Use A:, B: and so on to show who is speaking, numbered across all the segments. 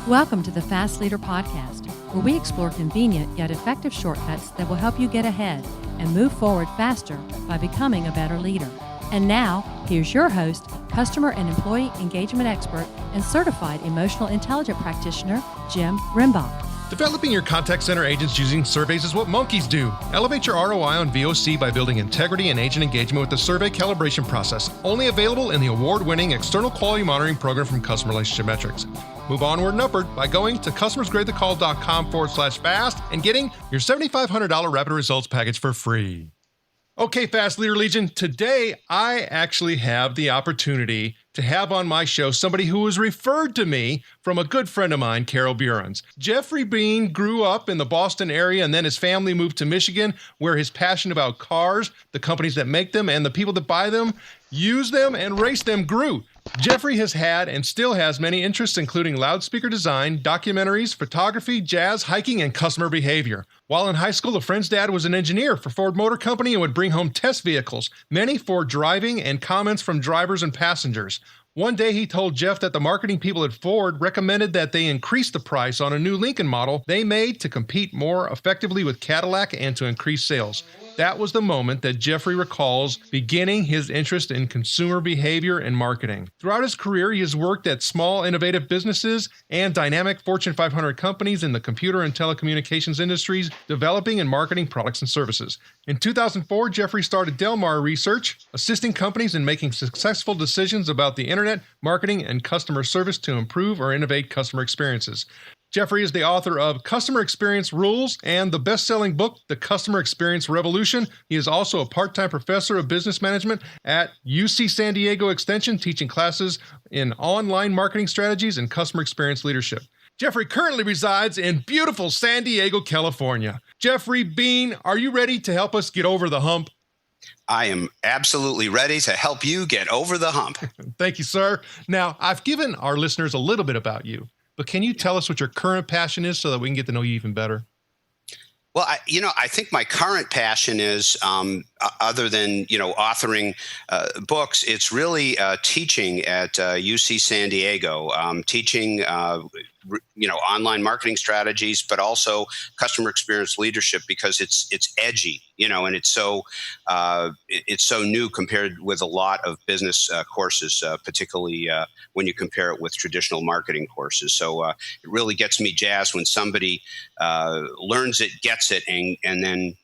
A: Welcome to the Fast Leader Podcast, where we explore convenient yet effective shortcuts that will help you get ahead and move forward faster by becoming a better leader. And now, here's your host, customer and employee engagement expert, and certified emotional intelligence practitioner, Jim Rembach.
B: Developing your contact center agents using surveys is what monkeys do. Elevate your ROI on VOC by building integrity and agent engagement with the survey calibration process, only available in the award-winning external quality monitoring program from Customer Relationship Metrics. Move onward and upward by going to customersgradethecall.com/fast and getting your $7,500 rapid results package for free. Okay, Fast Leader Legion, today I actually have the opportunity to have on my show somebody who was referred to me from a good friend of mine, Carol Burens. Jeofrey Bean grew up in the Boston area, and then his family moved to Michigan, where his passion about cars, the companies that make them, and the people that buy them, use them, and race them grew. Jeofrey has had and still has many interests, including loudspeaker design, documentaries, photography, jazz, hiking, and customer behavior. While in high school, a friend's dad was an engineer for Ford Motor Company and would bring home test vehicles, many for driving, and comments from drivers and passengers. One day he told Jeff that the marketing people at Ford recommended that they increase the price on a new Lincoln model they made to compete more effectively with Cadillac and to increase sales. That was the moment that Jeofrey recalls beginning his interest in consumer behavior and marketing. Throughout his career, he has worked at small, innovative businesses and dynamic Fortune 500 companies in the computer and telecommunications industries, developing and marketing products and services. In 2004, Jeofrey started Delmar Research, assisting companies in making successful decisions about the internet, marketing, and customer service to improve or innovate customer experiences. Jeofrey is the author of Customer Experience Rules and the best-selling book, The Customer Experience Revolution. He is also a part-time professor of business management at UC San Diego Extension, teaching classes in online marketing strategies and customer experience leadership. Jeofrey currently resides in beautiful San Diego, California. Jeofrey Bean, are you ready to help us get over the hump?
C: I am absolutely ready to help you get over the hump.
B: Thank you, sir. Now, I've given our listeners a little bit about you, but can you tell us what your current passion is so that we can get to know you even better?
C: Well, I think my current passion is, other than, authoring books, it's really teaching at UC San Diego, teaching, online marketing strategies, but also customer experience leadership, because it's edgy, and it's so new compared with a lot of business courses, particularly when you compare it with traditional marketing courses. So it really gets me jazzed when somebody learns it, gets it, and then,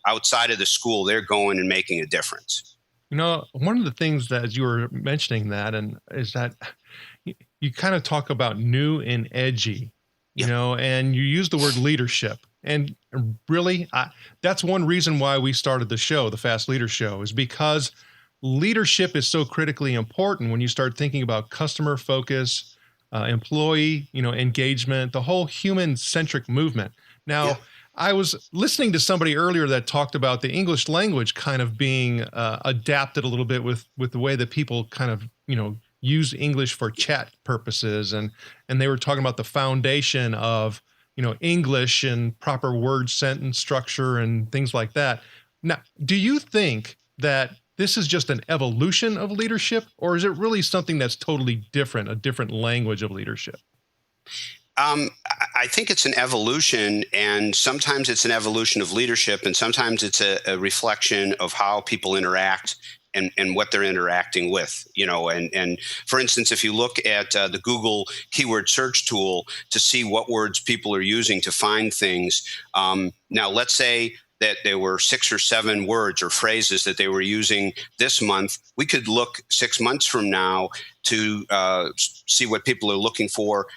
C: outside of the school, they're going and making a difference.
B: One of the things that, as you were mentioning that, and is that you kind of talk about new and edgy, and you use the word leadership. And really, that's one reason why we started the show, the Fast Leader Show, is because leadership is so critically important when you start thinking about customer focus, employee, engagement, the whole human-centric movement. Now, I was listening to somebody earlier that talked about the English language kind of being adapted a little bit with the way that people kind of, use English for chat purposes. And they were talking about the foundation of, English and proper word sentence structure and things like that. Now, do you think that this is just an evolution of leadership, or is it really something that's totally different, a different language of leadership?
C: I think it's an evolution, and sometimes it's an evolution of leadership, and sometimes it's a reflection of how people interact and what they're interacting with, and for instance, if you look at the Google keyword search tool to see what words people are using to find things. Now, let's say that there were 6 or 7 words or phrases that they were using this month. We could look 6 months from now to see what people are looking for,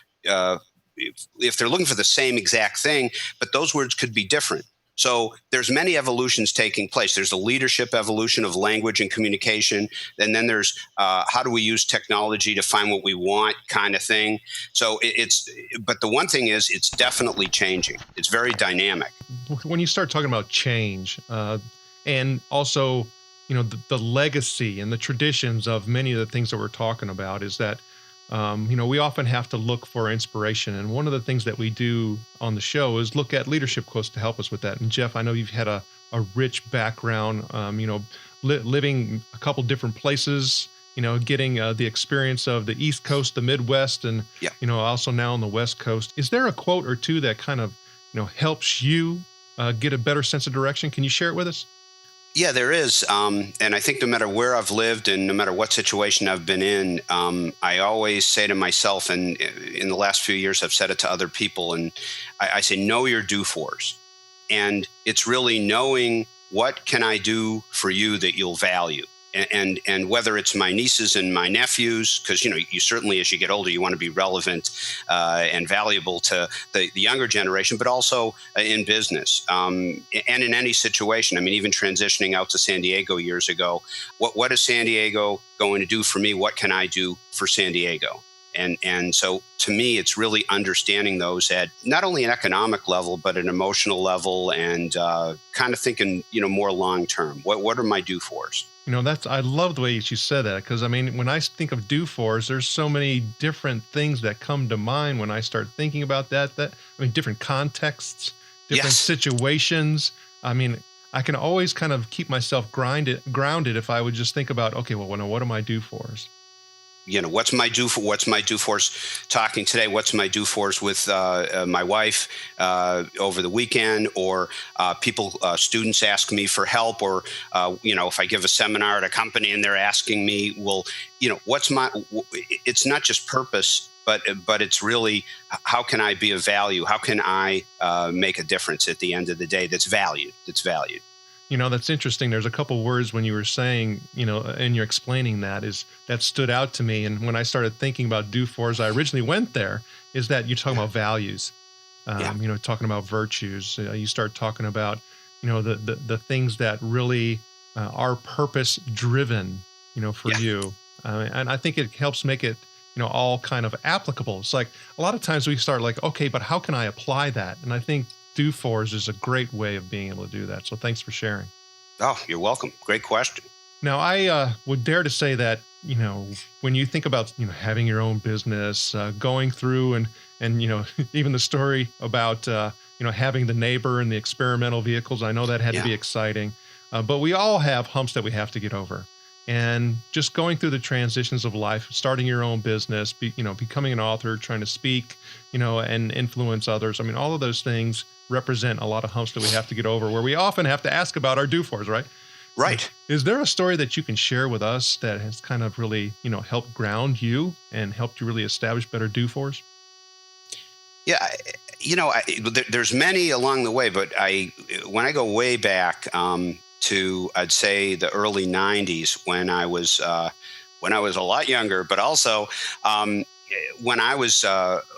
C: if they're looking for the same exact thing, but those words could be different. So there's many evolutions taking place. There's a leadership evolution of language and communication. And then there's how do we use technology to find what we want kind of thing. So but the one thing is, it's definitely changing. It's very dynamic.
B: When you start talking about change and also, the legacy and the traditions of many of the things that we're talking about is that, we often have to look for inspiration. And one of the things that we do on the show is look at leadership quotes to help us with that. And Jeff, I know you've had a rich background, living a couple different places getting the experience of the East Coast, the Midwest, and,
C: Yeah.
B: Also now on the West Coast. Is there a quote or two that kind of, helps you get a better sense of direction? Can you share it with us?
C: Yeah, there is. And I think no matter where I've lived and no matter what situation I've been in, I always say to myself, and in the last few years, I've said it to other people, and I say, know your do-fors. And it's really knowing what can I do for you that you'll value. And whether it's my nieces and my nephews, because you certainly, as you get older, you want to be relevant and valuable to the younger generation, but also in business and in any situation. I mean, even transitioning out to San Diego years ago, what is San Diego going to do for me? What can I do for San Diego? And so to me, it's really understanding those at not only an economic level, but an emotional level, and kind of thinking, more long term. What are my do-fors?
B: I love the way you said that, because when I think of do-fors, there's so many different things that come to mind when I start thinking about that. Different contexts, different situations. I can always kind of keep myself grounded if I would just think about, okay, well, what are my do-fors?
C: What's my do-fors talking today? What's my do-fors with my wife over the weekend, or students ask me for help, or if I give a seminar at a company and they're asking me, well, it's not just purpose, but it's really, how can I be of value? How can I make a difference at the end of the day that's valued?
B: That's interesting. There's a couple words when you were saying, and you're explaining that stood out to me. And when I started thinking about do-fors, I originally went there, is that you're talking about values, talking about virtues. You start talking about, the things that really are purpose driven, for you. And I think it helps make it, all kind of applicable. It's like a lot of times we start like, okay, but how can I apply that? And I think do-fors is a great way of being able to do that. So thanks for sharing.
C: Oh, you're welcome. Great question.
B: Now, I would dare to say that, when you think about, having your own business, going through and even the story about, having the neighbor and the experimental vehicles, I know that had to be exciting. But we all have humps that we have to get over. And just going through the transitions of life, starting your own business, becoming an author, trying to speak, and influence others. All of those things represent a lot of humps that we have to get over, where we often have to ask about our do-fors, right?
C: Right.
B: Is there a story that you can share with us that has kind of really, helped ground you and helped you really establish better do-fors?
C: Yeah, there's many along the way, but when I go way back to, I'd say, the early '90s, when I was a lot younger, but also when I was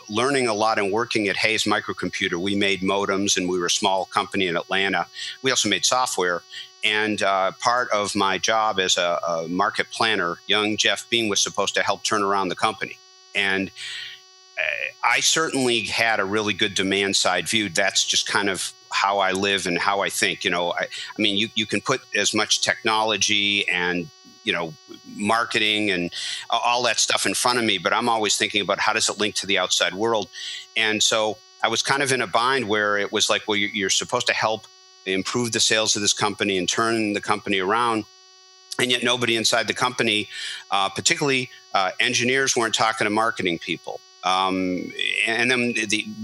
C: learning a lot and working at Hayes Microcomputer. We made modems, and we were a small company in Atlanta. We also made software. And part of my job as a market planner, young Jeofrey Bean was supposed to help turn around the company. And I certainly had a really good demand side view. That's just kind of how I live and how I think. You can put as much technology and marketing and all that stuff in front of me, but I'm always thinking about how does it link to the outside world. And so I was kind of in a bind where it was like, well, you're supposed to help improve the sales of this company and turn the company around. And yet nobody inside the company, particularly engineers, weren't talking to marketing people. And then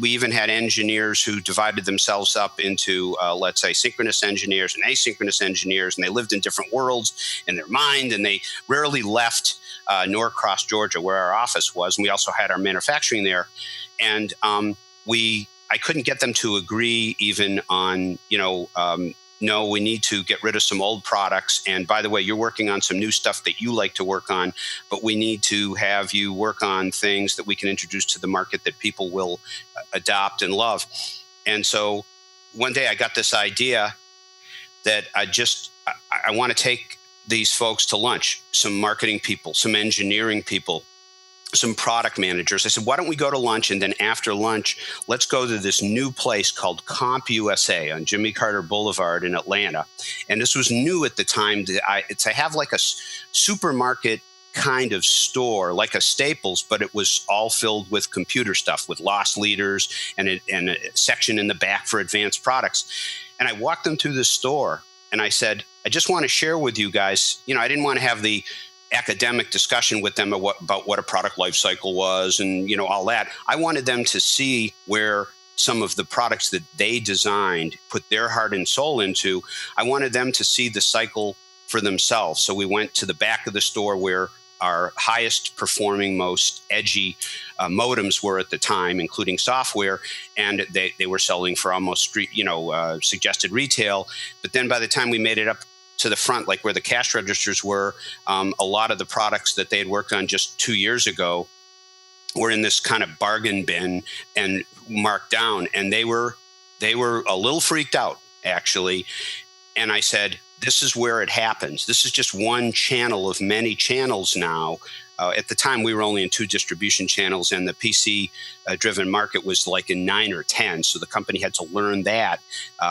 C: we even had engineers who divided themselves up into, let's say, synchronous engineers and asynchronous engineers, and they lived in different worlds in their mind, and they rarely left Norcross, Georgia, where our office was. And we also had our manufacturing there. And I couldn't get them to agree even on, no, we need to get rid of some old products. And by the way, you're working on some new stuff that you like to work on, but we need to have you work on things that we can introduce to the market that people will adopt and love. And so one day I got this idea that I want to take these folks to lunch, some marketing people, some engineering people, some product managers. I said, why don't we go to lunch, and then after lunch, let's go to this new place called Comp USA on Jimmy Carter Boulevard in Atlanta. And this was new at the time. To have like a supermarket kind of store, like a Staples, but it was all filled with computer stuff, with loss leaders and a section in the back for advanced products. And I walked them through the store, and I said, I just want to share with you guys, I didn't want to have the academic discussion with them about what a product life cycle was and, all that. I wanted them to see where some of the products that they designed, put their heart and soul into. I wanted them to see the cycle for themselves. So we went to the back of the store where our highest performing, most edgy modems were at the time, including software, and they were selling for almost street, suggested retail. But then by the time we made it up to the front, like where the cash registers were, a lot of the products that they had worked on just 2 years ago were in this kind of bargain bin and marked down, and they were a little freaked out, actually. And I said, this is where it happens. This is just one channel of many channels now. At the time, we were only in 2 distribution channels, and the PC-driven market was like in 9 or 10. So the company had to learn that,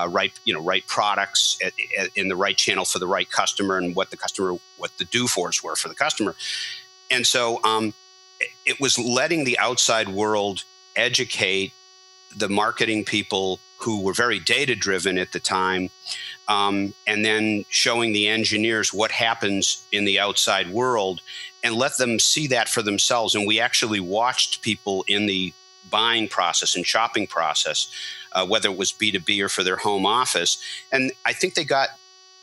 C: write products in the right channel for the right customer, and what the do-fors were for the customer. And so it was letting the outside world educate the marketing people who were very data-driven at the time, and then showing the engineers what happens in the outside world and let them see that for themselves. And we actually watched people in the buying process and shopping process, whether it was B2B or for their home office. And I think they got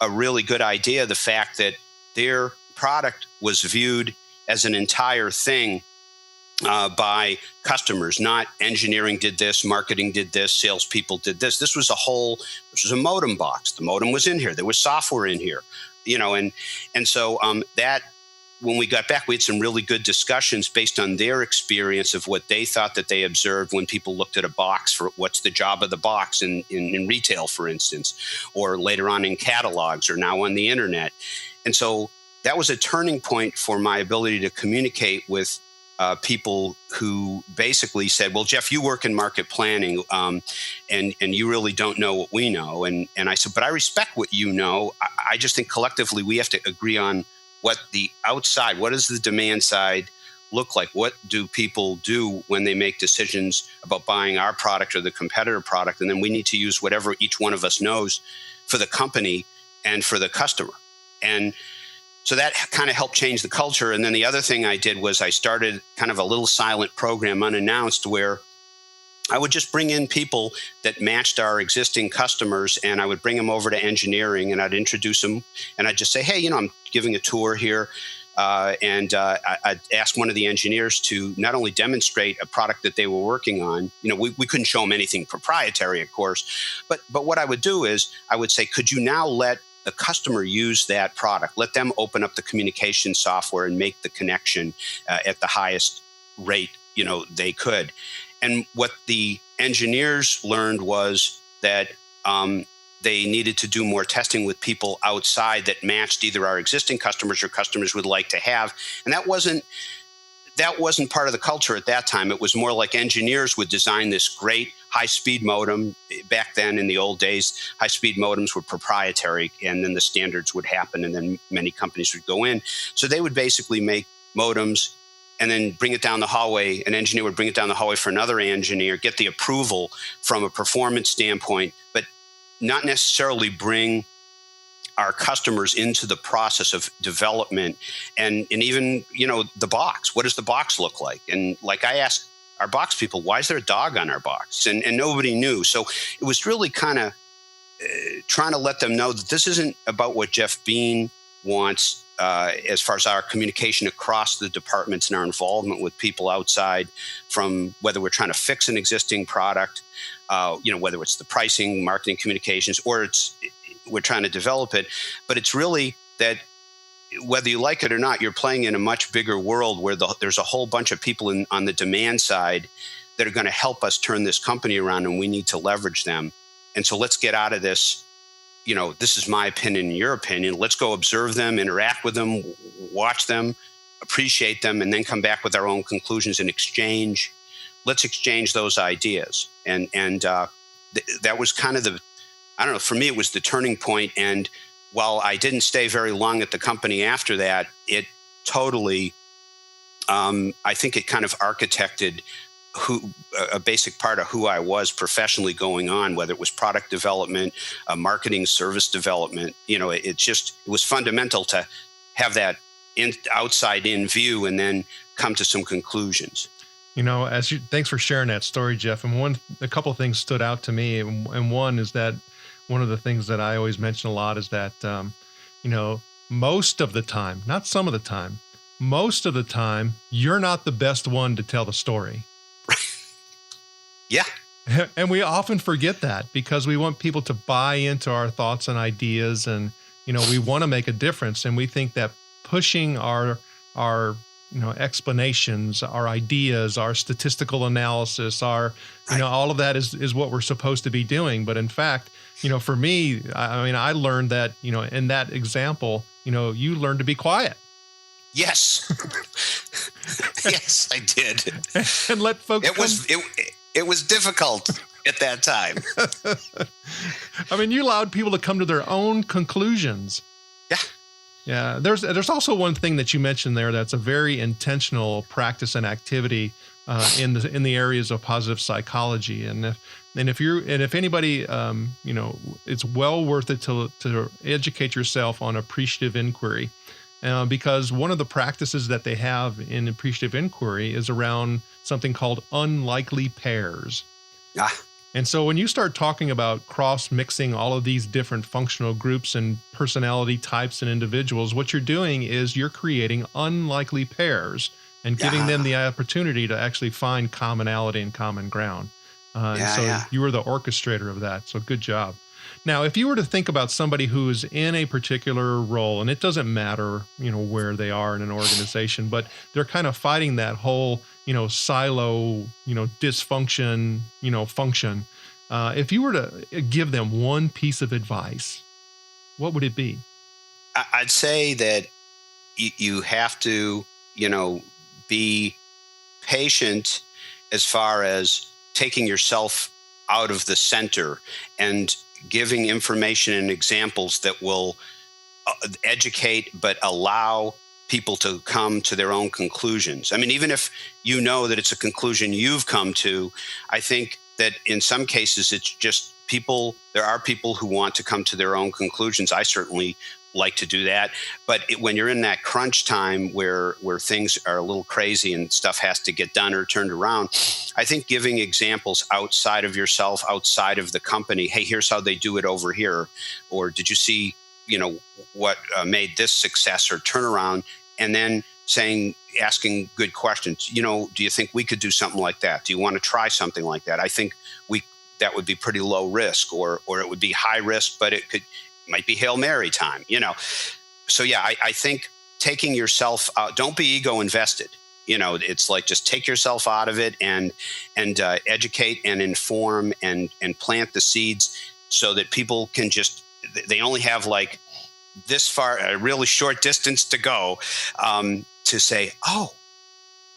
C: a really good idea of the fact that their product was viewed as an entire thing by customers, not engineering did this, marketing did this, salespeople did this. This was a modem box. The modem was in here. There was software in here, and so that when we got back, we had some really good discussions based on their experience of what they thought that they observed when people looked at a box for what's the job of the box in retail, for instance, or later on in catalogs or now on the internet. And so that was a turning point for my ability to communicate with people who basically said, well, Jeff, you work in market planning, and you really don't know what we know. And I said, but I respect what you know. I just think collectively we have to agree on what does the demand side look like? What do people do when they make decisions about buying our product or the competitor product? And then we need to use whatever each one of us knows for the company and for the customer. And so that kind of helped change the culture. And then the other thing I did was I started kind of a little silent program unannounced where I would just bring in people that matched our existing customers, and I would bring them over to engineering, and I'd introduce them, and I'd just say, hey, I'm giving a tour here. And I'd ask one of the engineers to not only demonstrate a product that they were working on. We couldn't show them anything proprietary, of course. But what I would do is I would say, could you now let the customer use that product? Let them open up the communication software and make the connection at the highest rate they could. And what the engineers learned was that they needed to do more testing with people outside that matched either our existing customers or customers would like to have. And that wasn't part of the culture at that time. It was more like engineers would design this great high-speed modem. Back then, in the old days, high-speed modems were proprietary, and then the standards would happen, and then many companies would go in. So they would basically make modems and then bring it down the hallway. An engineer would bring it down the hallway for another engineer, get the approval from a performance standpoint, but not necessarily bring our customers into the process of development and even, the box. What does the box look like? And like I asked our box people, why is there a dog on our box? And nobody knew. So it was really kind of trying to let them know that this isn't about what Jeofrey Bean wants as far as our communication across the departments and our involvement with people outside, from whether we're trying to fix an existing product, whether it's the pricing, marketing, communications, or we're trying to develop it. But it's really that whether you like it or not, you're playing in a much bigger world where there's a whole bunch of people on the demand side that are going to help us turn this company around, and we need to leverage them. And so let's get out of this. This is my opinion, your opinion. Let's go observe them, interact with them, watch them, appreciate them, and then come back with our own conclusions and exchange. Let's exchange those ideas. And that was kind of for me, it was the turning point. And while I didn't stay very long at the company after that, it totally, I think it kind of architected a basic part of who I was professionally going on, whether it was product development, marketing, service development. It was fundamental to have that outside in view and then come to some conclusions.
B: Thanks for sharing that story, Jeff. And a couple of things stood out to me. And one is that one of the things that I always mention a lot is that, most of the time, not some of the time, most of the time, you're not the best one to tell the story.
C: Yeah.
B: And we often forget that because we want people to buy into our thoughts and ideas. And, we want to make a difference. And we think that pushing our explanations, our ideas, our statistical analysis, all of that is what we're supposed to be doing. But in fact, for me, I learned that, in that example, you learned to be quiet.
C: Yes. Yes, I did.
B: And let folks
C: It was difficult at that time.
B: You allowed people to come to their own conclusions.
C: Yeah.
B: Yeah. There's also one thing that you mentioned there that's a very intentional practice and activity in the areas of positive psychology. And if anybody, it's well worth it to educate yourself on appreciative inquiry. Because one of the practices that they have in appreciative inquiry is around something called unlikely pairs. And so when you start talking about cross-mixing all of these different functional groups and personality types and individuals, what you're doing is you're creating unlikely pairs and giving them the opportunity to actually find commonality and common ground. You were the orchestrator of that. So good job. Now, if you were to think about somebody who's in a particular role, and it doesn't matter, where they are in an organization, but they're kind of fighting that whole, silo, dysfunction, function. If you were to give them one piece of advice, what would it be?
C: I'd say that you have to, be patient as far as taking yourself out of the center and giving information and examples that will educate but allow people to come to their own conclusions. Even if you know that it's a conclusion you've come to, I think that in some cases it's just there are people who want to come to their own conclusions. I certainly like to do that. But when you're in that crunch time where things are a little crazy and stuff has to get done or turned around, I think giving examples outside of yourself, outside of the company, hey, here's how they do it over here. Or did you see, what made this success or turnaround? And then asking good questions. Do you think we could do something like that? Do you want to try something like that? I think that would be pretty low risk, or it would be high risk, but it might be Hail Mary time, So I think taking yourself out, don't be ego invested. It's like just take yourself out of it and educate and inform and plant the seeds so that people can they only have like this far, a really short distance to go to say, oh,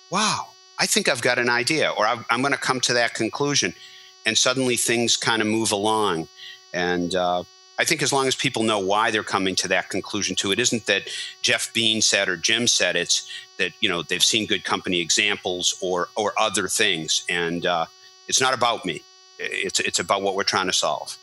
C: wow, I think I've got an idea, or I'm going to come to that conclusion. And suddenly things kind of move along. And I think as long as people know why they're coming to that conclusion too, it isn't that Jeofrey Bean said or Jim said, it's that, they've seen good company examples or other things. And it's not about me. It's about what we're trying to solve.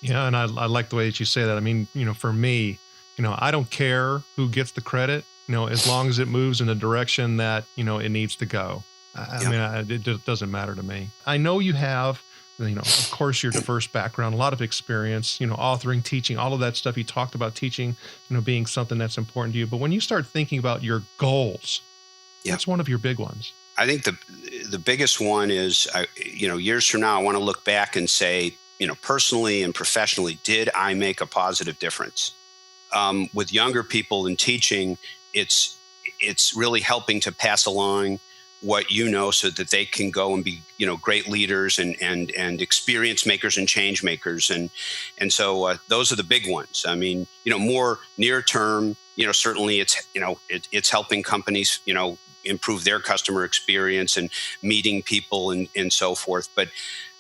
B: Yeah. And I like the way that you say that. For me, I don't care who gets the credit, as long as it moves in the direction that, it needs to go. It doesn't matter to me. I know you have, of course, your diverse background, a lot of experience, authoring, teaching, all of that stuff. You talked about teaching, being something that's important to you. But when you start thinking about your goals, that's one of your big ones.
C: I think the biggest one is, years from now, I want to look back and say, personally and professionally, did I make a positive difference? With younger people in teaching, it's really helping to pass along what so that they can go and be great leaders and experience makers and change makers, and so those are the big ones. More near term, certainly it's helping companies improve their customer experience and meeting people and so forth. But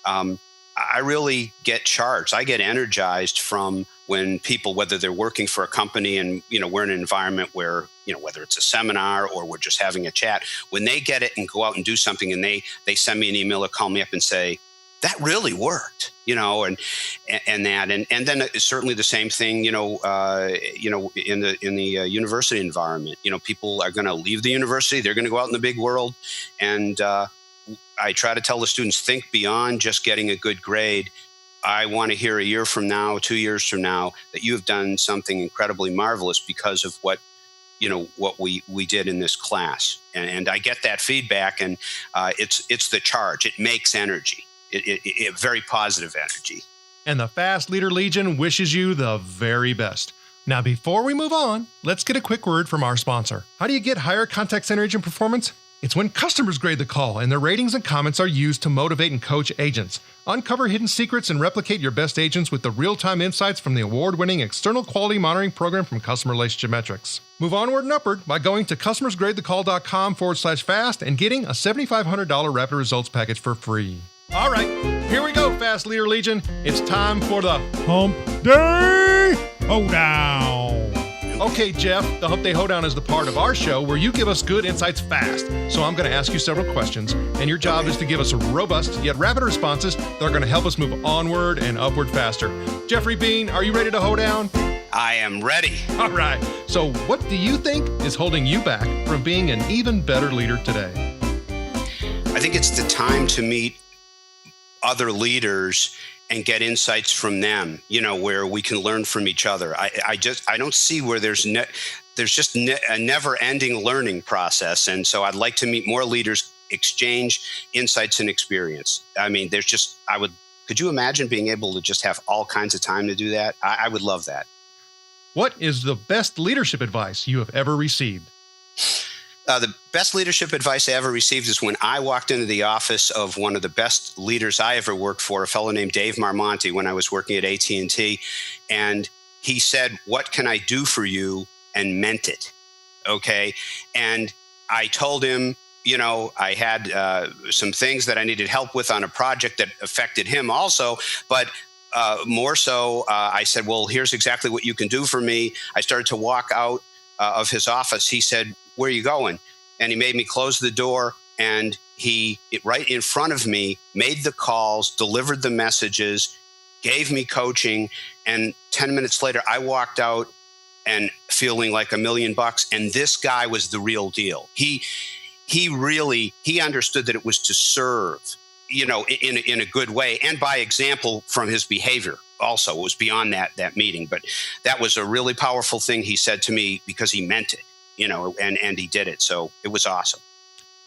C: I really get charged. I get energized from when people, whether they're working for a company and, we're in an environment where, whether it's a seminar or we're just having a chat, when they get it and go out and do something and they send me an email or call me up and say, that really worked, and then certainly the same thing, in the university environment. People are going to leave the university, they're going to go out in the big world, and I try to tell the students, think beyond just getting a good grade. I want to hear a year from now, 2 years from now, that you have done something incredibly marvelous because of what we did in this class. And I get that feedback, and it's the charge. It makes energy. It very positive energy.
B: And the Fast Leader Legion wishes you the very best. Now, before we move on, let's get a quick word from our sponsor. How do you get higher contact center agent performance? It's when customers grade the call and their ratings and comments are used to motivate and coach agents. Uncover hidden secrets and replicate your best agents with the real-time insights from the award-winning external quality monitoring program from Customer Relationship Metrics. Move onward and upward by going to customersgradethecall.com/fast and getting a $7,500 rapid results package for free. All right, here we go, Fast Leader Legion. It's time for the Hump Day Hoedown. Okay, Jeff, the Hump Day Hoedown is the part of our show where you give us good insights fast. So I'm going to ask you several questions, and your job is to give us robust yet rapid responses that are going to help us move onward and upward faster. Jeofrey Bean, are you ready to hoedown?
C: I am ready.
B: All right. So what do you think is holding you back from being an even better leader today?
C: I think it's the time to meet other leaders and get insights from them, where we can learn from each other. I don't see where there's just a never-ending learning process. And so I'd like to meet more leaders, exchange insights and experience. I mean, could you imagine being able to just have all kinds of time to do that? I would love that.
B: What is the best leadership advice you have ever received?
C: The best leadership advice I ever received is when I walked into the office of one of the best leaders I ever worked for, a fellow named Dave Marmonti, when I was working at AT&T. And he said, "What can I do for you?" and meant it. Okay. And I told him, I had some things that I needed help with on a project that affected him also, but more so, I said, "Well, here's exactly what you can do for me." I started to walk out of his office. He said, "Where are you going?" And he made me close the door, and he, right in front of me, made the calls, delivered the messages, gave me coaching. And 10 minutes later, I walked out and feeling like $1 million. And this guy was the real deal. He understood that it was to serve, in a good way, and by example from his behavior. Also, it was beyond that meeting, but that was a really powerful thing he said to me because he meant it, and he did it. So it was awesome.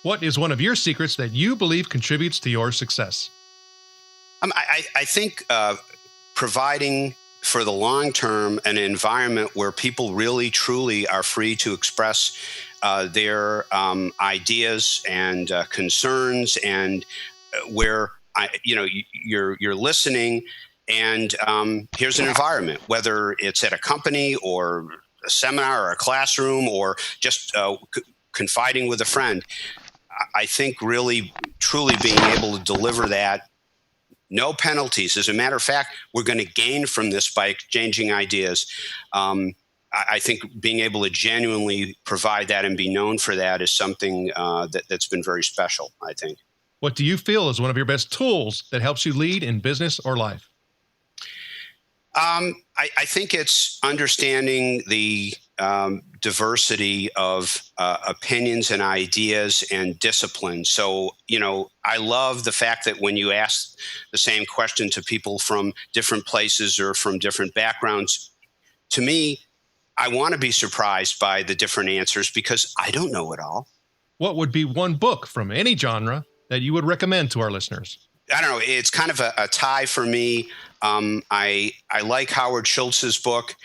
B: What is one of your secrets that you believe contributes to your success?
C: I think providing for the long term an environment where people really, truly are free to express their ideas and concerns, and where you're listening. And here's an environment, whether it's at a company or a seminar or a classroom or just confiding with a friend. I think really, truly being able to deliver that, no penalties. As a matter of fact, we're going to gain from this by exchanging ideas. I think being able to genuinely provide that and be known for that is something that's been very special, I think.
B: What do you feel is one of your best tools that helps you lead in business or life?
C: I think it's understanding the diversity of opinions and ideas and disciplines. So, I love the fact that when you ask the same question to people from different places or from different backgrounds, to me, I want to be surprised by the different answers because I don't know it all.
B: What would be one book from any genre that you would recommend to our listeners?
C: I don't know. It's kind of a tie for me. I like Howard Schultz's book,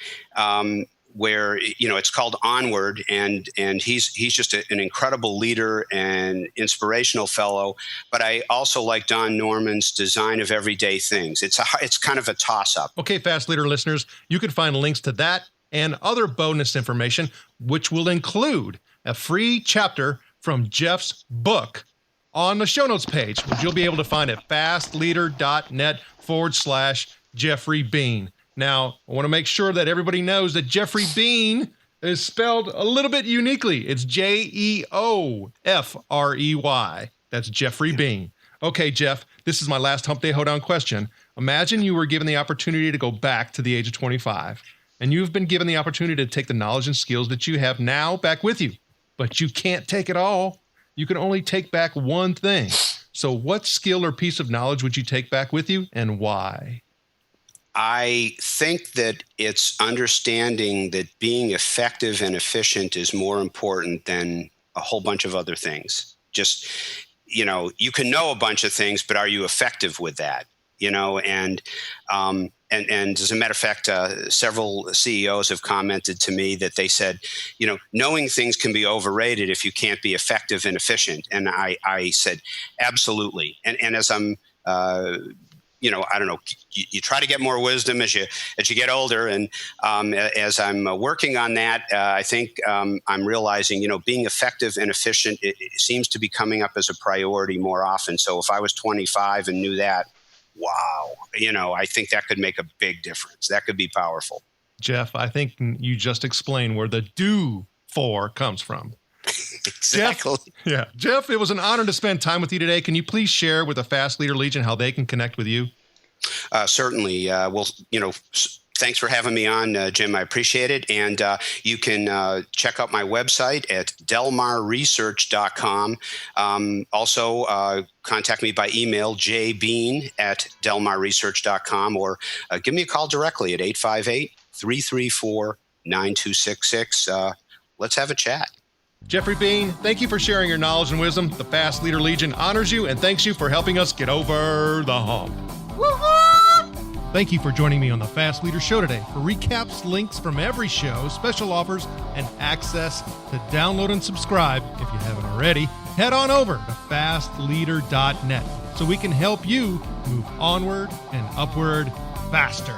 C: where it's called Onward, and he's just an incredible leader and inspirational fellow. But I also like Don Norman's Design of Everyday Things. It's kind of a toss-up.
B: Okay, Fast Leader listeners, you can find links to that and other bonus information, which will include a free chapter from Jeff's book on the show notes page, which you'll be able to find at fastleader.net/Jeofrey Bean. Now, I want to make sure that everybody knows that Jeofrey Bean is spelled a little bit uniquely. It's Jeofrey. That's Jeofrey Bean. Okay, Jeff, this is my last Hump Day Hoedown question. Imagine you were given the opportunity to go back to the age of 25, and you've been given the opportunity to take the knowledge and skills that you have now back with you, but you can't take it all. You can only take back one thing. So what skill or piece of knowledge would you take back with you, and why?
C: I think that it's understanding that being effective and efficient is more important than a whole bunch of other things. Just, you can know a bunch of things, but are you effective with that? And as a matter of fact, several CEOs have commented to me that they said, knowing things can be overrated if you can't be effective and efficient. And I said, absolutely. And as I'm, I don't know, you try to get more wisdom as you get older. And as I'm working on that, I think I'm realizing, being effective and efficient, it seems to be coming up as a priority more often. So if I was 25 and knew that, wow, I think that could make a big difference. That could be powerful.
B: Jeff, I think you just explained where the do for comes from.
C: Exactly.
B: Jeff, it was an honor to spend time with you today. Can you please share with the Fast Leader Legion how they can connect with you?
C: Certainly. Thanks for having me on, Jim. I appreciate it. And you can check out my website at delmarresearch.com. Also, contact me by email, jbean at delmarresearch.com, or give me a call directly at 858-334-9266. Let's have a chat.
B: Jeofrey Bean, thank you for sharing your knowledge and wisdom. The Fast Leader Legion honors you and thanks you for helping us get over the hump. Woo-hoo! Thank you for joining me on the Fast Leader Show today. For recaps, links from every show, special offers, and access to download and subscribe, if you haven't already, head on over to fastleader.net so we can help you move onward and upward faster.